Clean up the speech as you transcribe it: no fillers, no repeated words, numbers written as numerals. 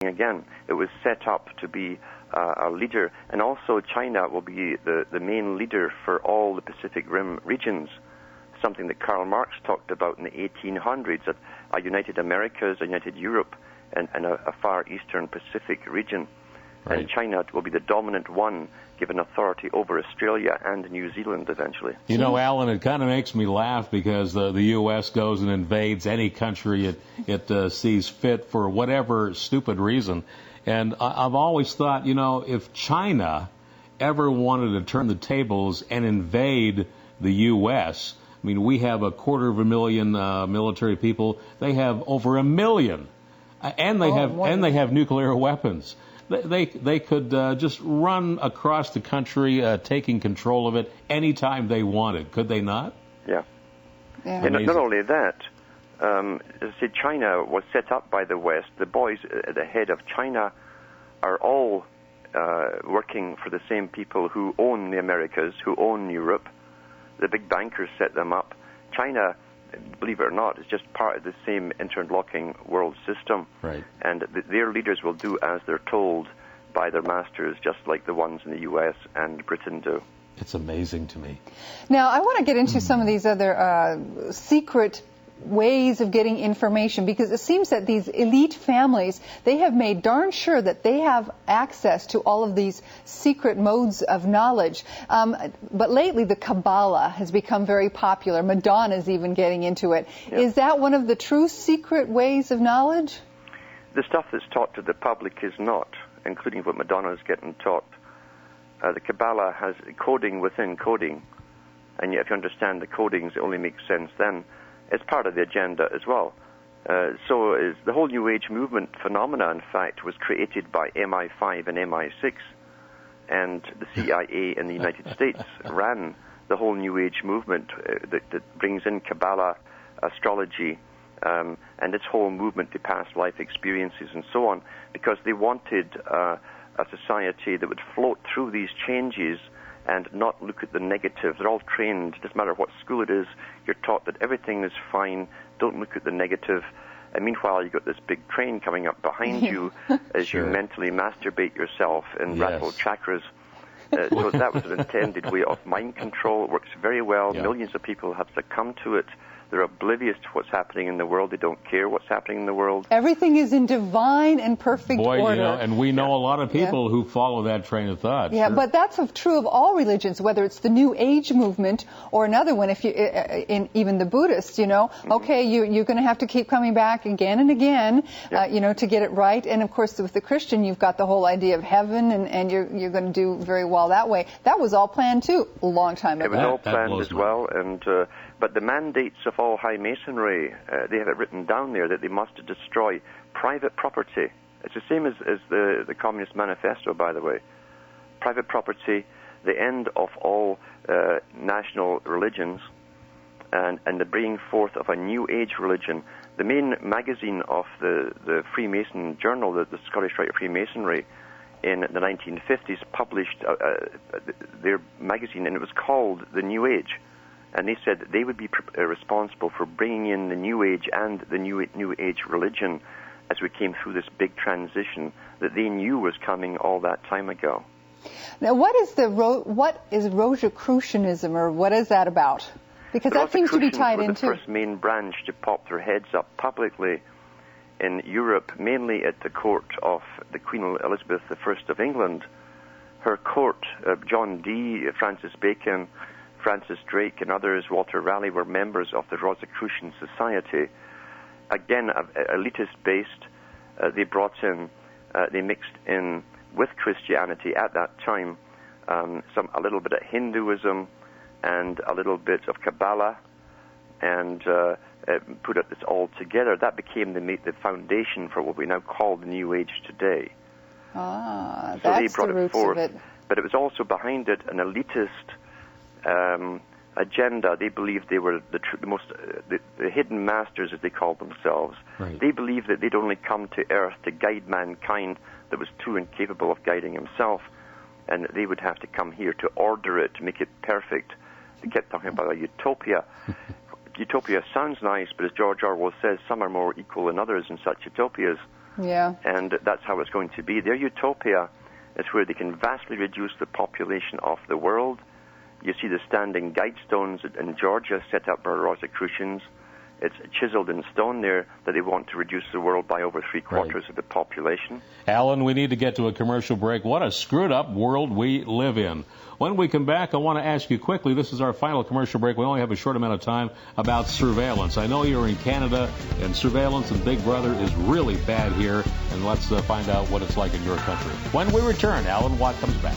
again. It was set up to be a leader, and also China will be the main leader for all the Pacific Rim regions, something that Karl Marx talked about in the 1800s, that a united Americas, a united Europe, and a far eastern Pacific region. Right. And China will be the dominant one, given authority over Australia and New Zealand eventually. You know, Alan, it kind of makes me laugh because the U.S. goes and invades any country it sees fit for whatever stupid reason. And I've always thought, you know, if China ever wanted to turn the tables and invade the U.S., I mean, we have 250,000 military people. They have over 1 million, and they have nuclear weapons. They could just run across the country, taking control of it anytime they wanted. Could they not? Yeah. And not only that, as I said, China was set up by the West. The boys at the head of China are all working for the same people who own the Americas, who own Europe. The big bankers set them up. China, believe it or not, is just part of the same interlocking world system. Right. And their leaders will do as they're told by their masters, just like the ones in the U.S. and Britain do. It's amazing to me. Now, I want to get into some of these other secret ways of getting information, because it seems that these elite families, they have made darn sure that they have access to all of these secret modes of knowledge. But lately, the Kabbalah has become very popular. Madonna's even getting into it. Yep. Is that one of the true secret ways of knowledge? The stuff that's taught to the public is not, including what Madonna is getting taught. The Kabbalah has coding within coding, and yet if you understand the codings, it only makes sense then. It's part of the agenda as well. So is the whole New Age movement phenomena, in fact, was created by MI5 and MI6, and the CIA in the United States ran the whole New Age movement that brings in Kabbalah, astrology, and its whole movement to past life experiences and so on, because they wanted a society that would float through these changes and not look at the negative. They're all trained, doesn't matter what school it is, you're taught that everything is fine, don't look at the negative. And meanwhile, you've got this big train coming up behind you as you mentally masturbate yourself and rattle chakras. So that was an intended way of mind control. It works very well. Millions of people have succumbed to it. They're oblivious to what's happening in the world. They don't care what's happening in the world. Everything is in divine and perfect order. You know, and we know a lot of people who follow that train of thought. Yeah, but that's true of all religions, whether it's the New Age movement or another one. If you, in even the Buddhists, you know, okay, you're going to have to keep coming back again and again, you know, to get it right. And of course, with the Christian, you've got the whole idea of heaven, and you're going to do very well that way. That was all planned too, a long time ago. It was all planned as well, and. But the mandates of all high masonry, they have it written down there that they must destroy private property. It's the same as the Communist Manifesto, by the way. Private property, the end of all national religions, and the bringing forth of a new age religion. The main magazine of the Freemason Journal, the Scottish Rite of Freemasonry, in the 1950s, published their magazine, and it was called The New Age. And they said that they would be responsible for bringing in the New Age and the New Age religion as we came through this big transition that they knew was coming all that time ago. Now, what is Rosicrucianism, or what is that about? Because that seems to be tied into the first main branch to pop their heads up publicly in Europe, mainly at the court of the Queen Elizabeth I of England. Her court, John Dee, Francis Bacon, Francis Drake and others, Walter Raleigh, were members of the Rosicrucian Society. Again, elitist-based, they brought in, they mixed in with Christianity at that time, a little bit of Hinduism and a little bit of Kabbalah, and put this all together. That became the foundation for what we now call the New Age today. Ah, so that's they brought the roots it forth, of it. But it was also behind it an elitist agenda. They believed they were the hidden masters, as they called themselves. Right. They believed that they'd only come to Earth to guide mankind that was too incapable of guiding himself, and that they would have to come here to order it, to make it perfect. They kept talking about a utopia. Utopia sounds nice, but as George Orwell says, some are more equal than others in such utopias. Yeah. And that's how it's going to be. Their utopia is where they can vastly reduce the population of the world. You see the standing guidestones in Georgia set up by Rosicrucians. It's chiseled in stone there that they want to reduce the world by over 3/4 of the population. Alan, we need to get to a commercial break. What a screwed up world we live in. When we come back, I want to ask you quickly, this is our final commercial break. We only have a short amount of time, about surveillance. I know you're in Canada, and surveillance and Big Brother is really bad here. And let's find out what it's like in your country. When we return, Alan Watt comes back.